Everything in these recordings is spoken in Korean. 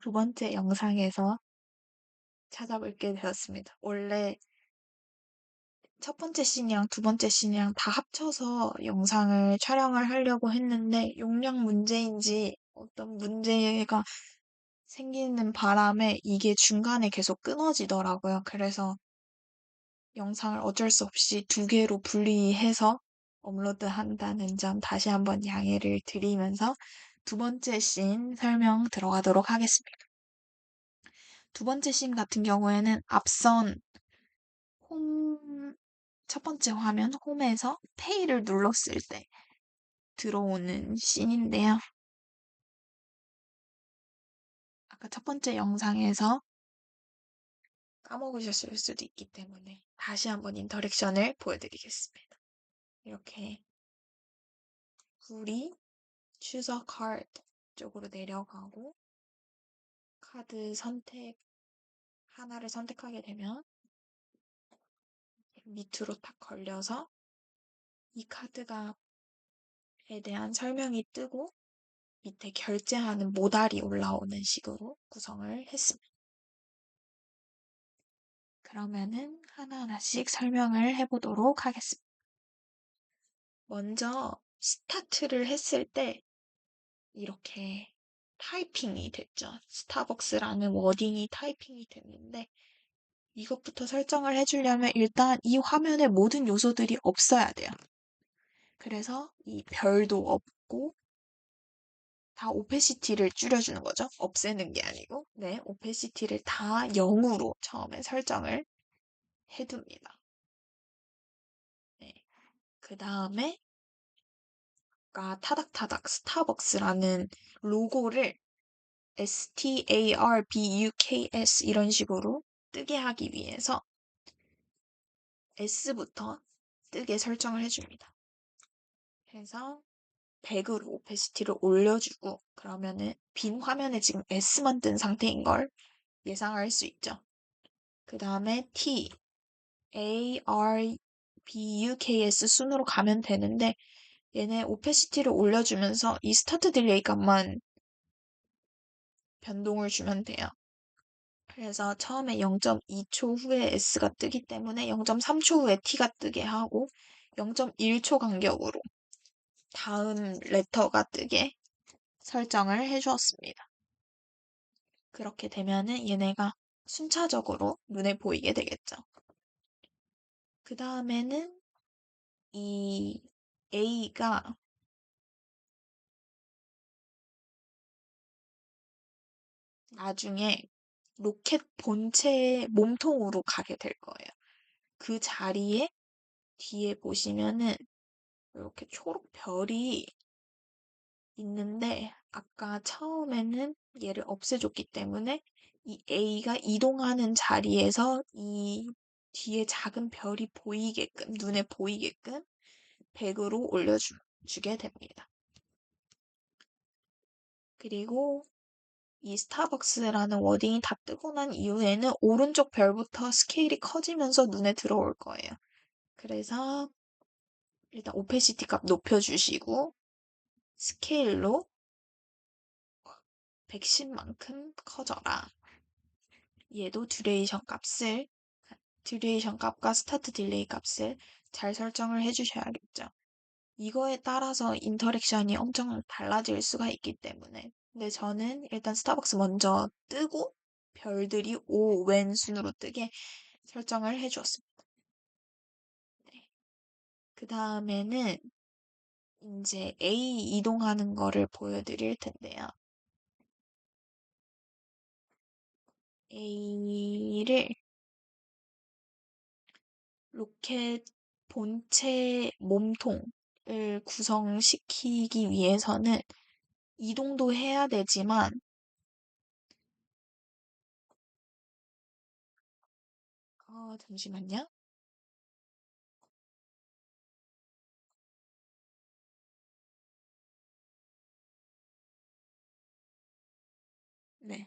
두 번째 영상에서 찾아뵙게 되었습니다. 원래 첫 번째 씬이랑 두 번째 씬이랑 다 합쳐서 영상을 촬영을 하려고 했는데 용량 문제인지 어떤 문제가 생기는 바람에 이게 중간에 계속 끊어지더라고요. 그래서 영상을 어쩔 수 없이 두 개로 분리해서 업로드한다는 점 다시 한번 양해를 드리면서 두 번째 씬 설명 들어가도록 하겠습니다. 두 번째 씬 같은 경우에는 앞선 홈, 첫 번째 화면 홈에서 페이를 눌렀을 때 들어오는 씬인데요. 아까 첫 번째 영상에서 까먹으셨을 수도 있기 때문에 다시 한번 인터랙션을 보여드리겠습니다. 이렇게 불이 추서 카드 쪽으로 내려가고 카드 선택 하나를 선택하게 되면 밑으로 딱 걸려서 이 카드가에 대한 설명이 뜨고 밑에 결제하는 모달이 올라오는 식으로 구성을 했습니다. 그러면은 하나하나씩 설명을 해보도록 하겠습니다. 먼저 스타트를 했을 때 이렇게 타이핑이 됐죠. 스타벅스라는 워딩이 타이핑이 됐는데 이것부터 설정을 해주려면 일단 이 화면에 모든 요소들이 없어야 돼요. 그래서 이 별도 없고 다 오페시티를 줄여주는 거죠. 없애는 게 아니고. 네, 오페시티를 다 0으로 처음에 설정을 해둡니다. 네. 그 다음에 아까 타닥타닥 스타벅스라는 로고를 STARBUKS 이런 식으로 뜨게 하기 위해서 S부터 뜨게 설정을 해줍니다. 그래서 100으로 오페시티를 올려주고 그러면은 빈 화면에 지금 S만 뜬 상태인 걸 예상할 수 있죠. 그 다음에 T, A, R, B, U, K, S 순으로 가면 되는데 얘네 오페시티를 올려주면서 이 스타트 딜레이 값만 변동을 주면 돼요. 그래서 처음에 0.2초 후에 S가 뜨기 때문에 0.3초 후에 T가 뜨게 하고 0.1초 간격으로 다음 레터가 뜨게 설정을 해주었습니다. 그렇게 되면은 얘네가 순차적으로 눈에 보이게 되겠죠. 그 다음에는 이 A가 나중에 로켓 본체의 몸통으로 가게 될 거예요. 그 자리에 뒤에 보시면은 이렇게 초록 별이 있는데 아까 처음에는 얘를 없애줬기 때문에 이 A가 이동하는 자리에서 이 뒤에 작은 별이 보이게끔 눈에 보이게끔 100으로 올려주게 됩니다. 그리고 이 스타벅스라는 워딩이 다 뜨고 난 이후에는 오른쪽 별부터 스케일이 커지면서 눈에 들어올 거예요. 그래서 일단 오페시티 값 높여주시고 스케일로 110만큼 커져라. 얘도 듀레이션 값과 스타트 딜레이 값을 잘 설정을 해주셔야겠죠. 이거에 따라서 인터랙션이 엄청 달라질 수가 있기 때문에. 근데 저는 일단 스타벅스 먼저 뜨고 별들이 O 왼순으로 뜨게 설정을 해주었습니다. 네. 그 다음에는 이제 A 이동하는 거를 보여드릴 텐데요. A를 로켓 본체 몸통을 구성시키기 위해서는 이동도 해야 되지만 잠시만요. 네.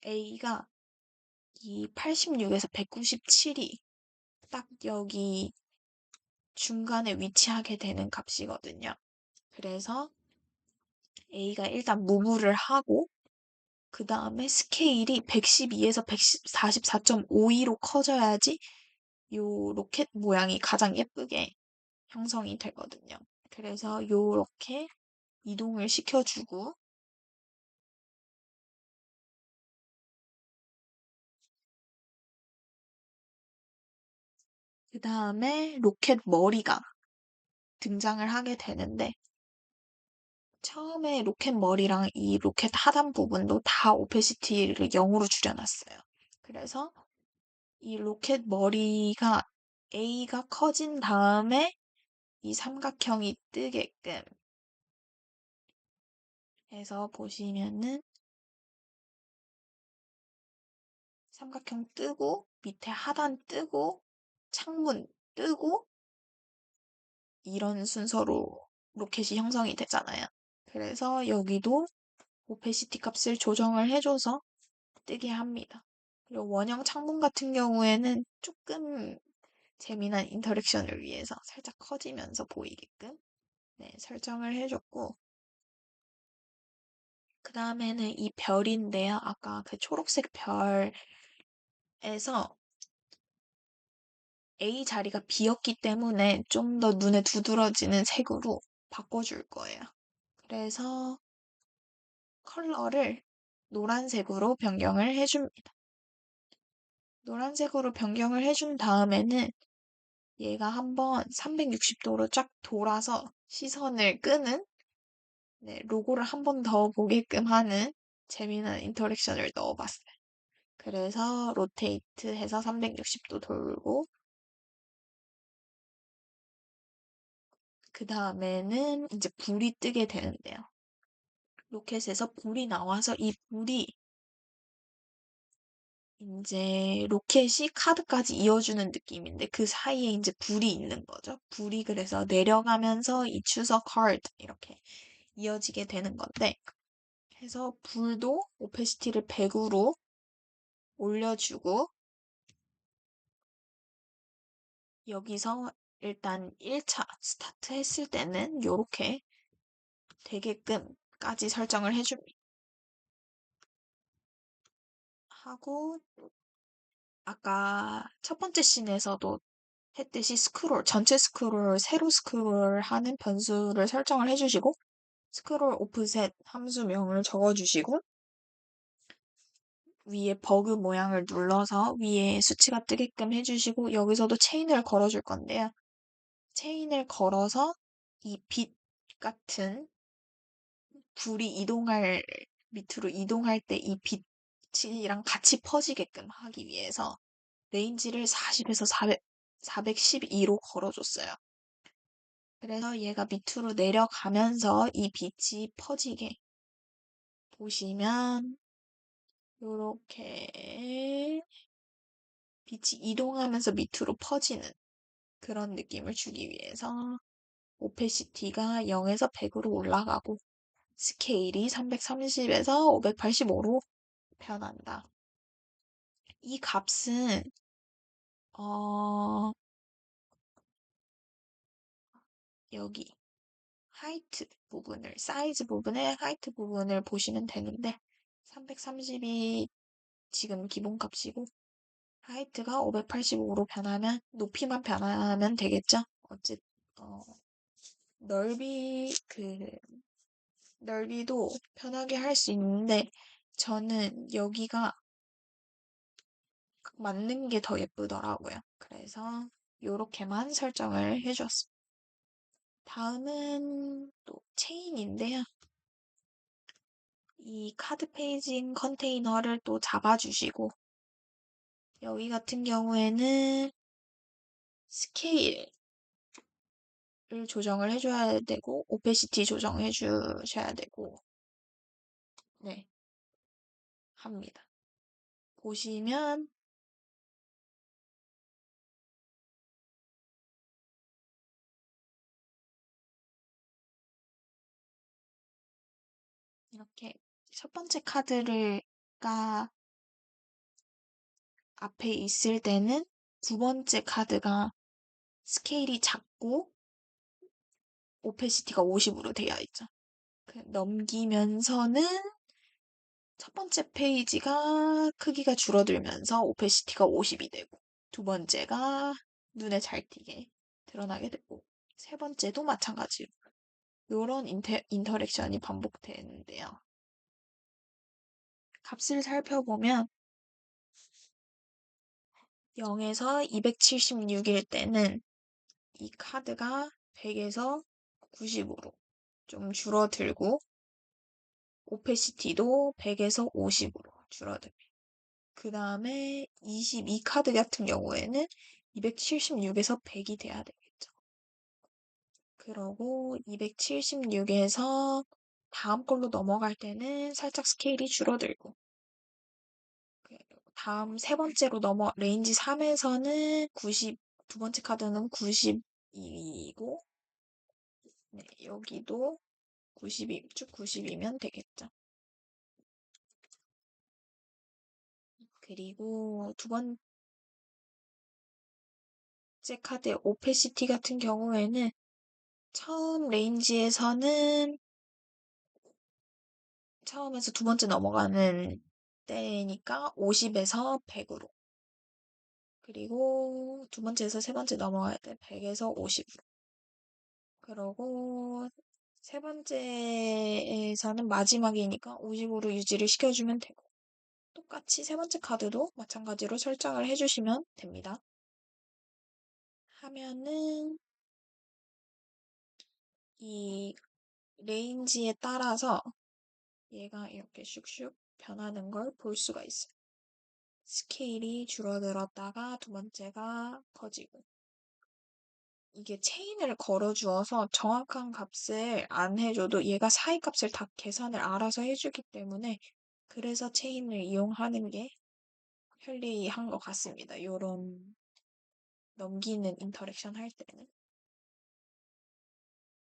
A가 이 86에서 197이 딱 여기 중간에 위치하게 되는 값이거든요. 그래서 A가 일단 무브를 하고 그 다음에 스케일이 112에서 144.52로 커져야지 요 로켓 모양이 가장 예쁘게 형성이 되거든요. 그래서 요렇게 이동을 시켜주고, 그 다음에 로켓 머리가 등장을 하게 되는데, 처음에 로켓 머리랑 이 로켓 하단 부분도 다 오페시티를 0으로 줄여놨어요. 그래서 이 로켓 머리가 A가 커진 다음에 이 삼각형이 뜨게끔 해서 보시면은 삼각형 뜨고 밑에 하단 뜨고 창문 뜨고 이런 순서로 로켓이 형성이 되잖아요. 그래서 여기도 오페시티 값을 조정을 해줘서 뜨게 합니다. 그리고 원형 창문 같은 경우에는 조금 재미난 인터랙션을 위해서 살짝 커지면서 보이게끔 네, 설정을 해줬고, 그 다음에는 이 별인데요. 아까 그 초록색 별에서 A 자리가 비었기 때문에 좀 더 눈에 두드러지는 색으로 바꿔줄 거예요. 그래서 컬러를 노란색으로 변경을 해줍니다. 노란색으로 변경을 해준 다음에는 얘가 한번 360도로 쫙 돌아서 시선을 끄는 네, 로고를 한 번 더 보게끔 하는 재미난 인터랙션을 넣어봤어요. 그래서 로테이트 해서 360도 돌고 그 다음에는 이제 불이 뜨게 되는데요. 로켓에서 불이 나와서 이 불이 이제 로켓이 카드까지 이어주는 느낌인데 그 사이에 이제 불이 있는 거죠. 불이 그래서 내려가면서 이 추석 카드 이렇게 이어지게 되는 건데 해서 불도 오페시티를 100으로 올려주고 여기서 일단 1차 스타트 했을 때는 이렇게 되게끔까지 설정을 해줍니다. 하고 아까 첫 번째 씬에서도 했듯이 스크롤, 전체 스크롤, 세로 스크롤 하는 변수를 설정을 해주시고 스크롤 오프셋 함수명을 적어주시고 위에 버그 모양을 눌러서 위에 수치가 뜨게끔 해주시고 여기서도 체인을 걸어줄 건데요. 체인을 걸어서 이 빛 같은 불이 밑으로 이동할 때 이 빛이랑 같이 퍼지게끔 하기 위해서 레인지를 40에서 412로 걸어줬어요. 그래서 얘가 밑으로 내려가면서 이 빛이 퍼지게 보시면 이렇게 빛이 이동하면서 밑으로 퍼지는 그런 느낌을 주기 위해서 오페시티가 0에서 100으로 올라가고 스케일이 330에서 585로 변한다. 이 값은 어, 여기 하이트 부분을 사이즈 부분의 하이트 부분을 보시면 되는데 330이 지금 기본값이고 하이트가 585로 변하면 높이만 변하면 되겠죠? 어, 넓이 넓이도 편하게 할 수 있는데 저는 여기가 맞는 게 더 예쁘더라고요. 그래서 요렇게만 설정을 해줬습니다. 다음은 또 체인인데요. 이 카드 페이징 컨테이너를 또 잡아주시고 여기 같은 경우에는 스케일을 조정을 해줘야 되고 오페시티 조정해 주셔야 되고 네 합니다. 보시면 이렇게 첫 번째 카드가 앞에 있을 때는 두 번째 카드가 스케일이 작고 오페시티가 50으로 되어 있죠. 넘기면서는 첫 번째 페이지가 크기가 줄어들면서 오페시티가 50이 되고, 두 번째가 눈에 잘 띄게 드러나게 되고, 세 번째도 마찬가지로 이런 인터랙션이 반복되는데요. 값을 살펴보면 0에서 276일 때는 이 카드가 100에서 90으로 좀 줄어들고 오페시티도 100에서 50으로 줄어듭니다. 그 다음에 22 카드 같은 경우에는 276에서 100이 돼야 되겠죠. 그러고 276에서 다음 걸로 넘어갈 때는 살짝 스케일이 줄어들고 다음 세 번째로 레인지 3에서는 90, 두 번째 카드는 90이고 네, 여기도 90이, 쭉 90이면 되겠죠. 그리고 두 번째 카드의 오페시티 같은 경우에는 처음 레인지에서는 처음에서 두 번째 넘어가는 때니까 50에서 100으로. 그리고 두 번째에서 세 번째 넘어갈 때 100에서 50으로. 그러고 세 번째에서는 마지막이니까 50으로 유지를 시켜주면 되고. 똑같이 세 번째 카드도 마찬가지로 설정을 해주시면 됩니다. 하면은 이 레인지에 따라서 얘가 이렇게 슉슉 변하는 걸 볼 수가 있어요. 스케일이 줄어들었다가 두 번째가 커지고 이게 체인을 걸어주어서 정확한 값을 안 해줘도 얘가 사이 값을 다 계산을 알아서 해주기 때문에 그래서 체인을 이용하는 게 편리한 것 같습니다. 요런 넘기는 인터랙션 할 때는.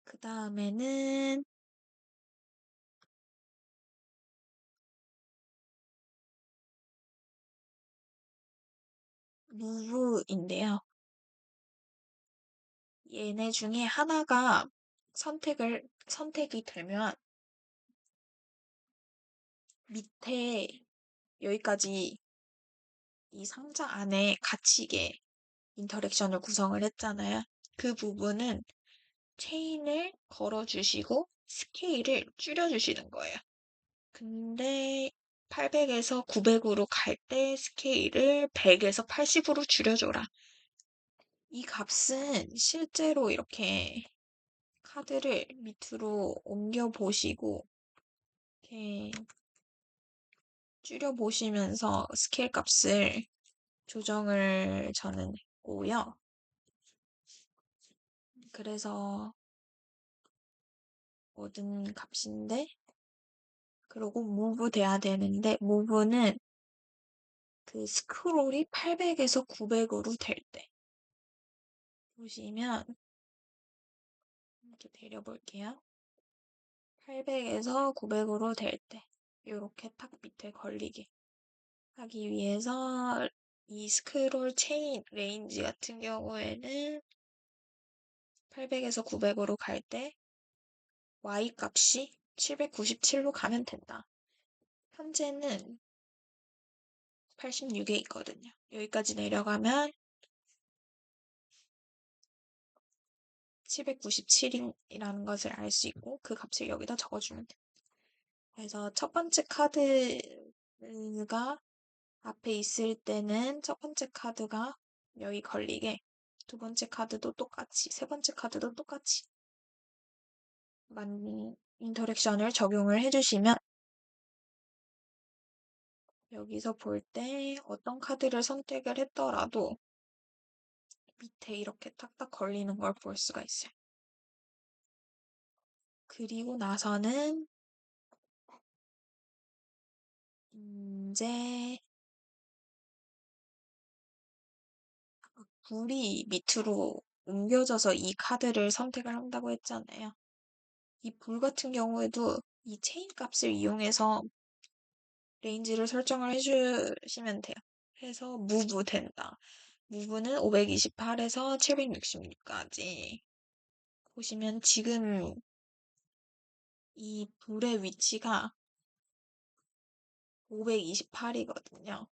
그 다음에는 무브인데요. 얘네 중에 하나가 선택이 되면 밑에 여기까지 이 상자 안에 갇히게 인터랙션을 구성을 했잖아요. 그 부분은 체인을 걸어주시고 스케일을 줄여주시는 거예요. 근데 800에서 900으로 갈 때 스케일을 100에서 80으로 줄여줘라. 이 값은 실제로 이렇게 카드를 밑으로 옮겨 보시고 이렇게 줄여 보시면서 스케일 값을 조정을 저는 했고요. 그래서 얻은 값인데 그리고 무브 돼야 되는데 무브는 그 스크롤이 800에서 900으로 될 때 보시면 이렇게 내려볼게요. 800에서 900으로 될 때 이렇게 탁 밑에 걸리게 하기 위해서 이 스크롤 체인 레인지 같은 경우에는 800에서 900으로 갈 때 Y 값이 797로 가면 된다. 현재는 86에 있거든요. 여기까지 내려가면 797이라는 것을 알 수 있고 그 값을 여기다 적어주면 돼요. 그래서 첫 번째 카드가 앞에 있을 때는 첫 번째 카드가 여기 걸리게 두 번째 카드도 똑같이 세 번째 카드도 똑같이 인터랙션을 적용을 해주시면 여기서 볼 때 어떤 카드를 선택을 했더라도 밑에 이렇게 탁탁 걸리는 걸 볼 수가 있어요. 그리고 나서는 이제 불이 밑으로 옮겨져서 이 카드를 선택을 한다고 했잖아요. 이 불 같은 경우에도 이 체인 값을 이용해서 레인지를 설정을 해주시면 돼요. 해서 무브 된다. 무브는 528에서 766까지 보시면 지금 이 불의 위치가 528이거든요.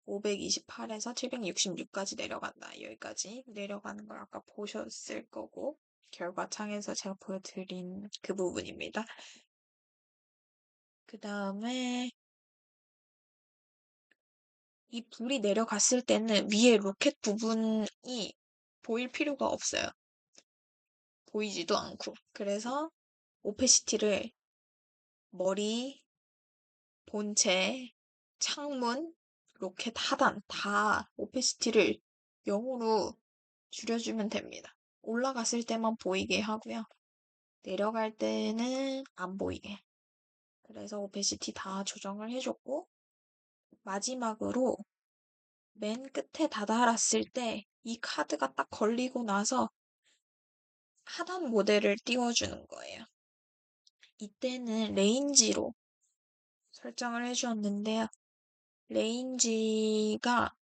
528에서 766까지 내려간다. 여기까지 내려가는 걸 아까 보셨을 거고, 결과창에서 제가 보여드린 그 부분입니다. 그 다음에 이 불이 내려갔을 때는 위에 로켓 부분이 보일 필요가 없어요. 보이지도 않고. 그래서 오페시티를 머리, 본체, 창문, 로켓 하단 다 오페시티를 0으로 줄여주면 됩니다. 올라갔을 때만 보이게 하고요. 내려갈 때는 안 보이게. 그래서 오페시티 다 조정을 해줬고, 마지막으로 맨 끝에 다다랐을 때 이 카드가 딱 걸리고 나서 하단 모델을 띄워주는 거예요. 이때는 레인지로 설정을 해주었는데요. 레인지가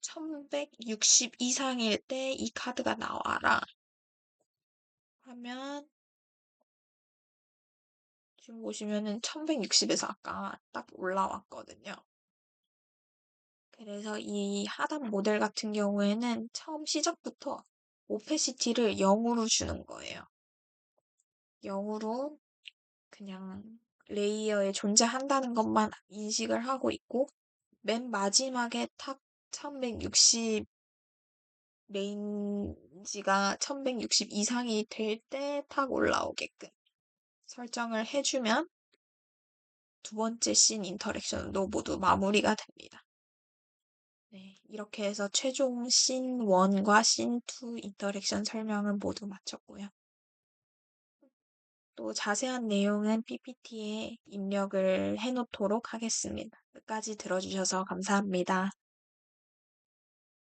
1160 이상일 때 이 카드가 나와라 하면 지금 보시면은 1160에서 아까 딱 올라왔거든요. 그래서 이 하단 모델 같은 경우에는 처음 시작부터 오페시티를 0으로 주는 거예요. 0으로 그냥 레이어에 존재한다는 것만 인식을 하고 있고 맨 마지막에 탁 1160 레인지가 1160 이상이 될 때 탁 올라오게끔 설정을 해주면 두 번째 씬 인터랙션도 모두 마무리가 됩니다. 네, 이렇게 해서 최종 씬 1과 씬 2 인터랙션 설명은 모두 마쳤고요. 또 자세한 내용은 PPT에 입력을 해놓도록 하겠습니다. 끝까지 들어주셔서 감사합니다.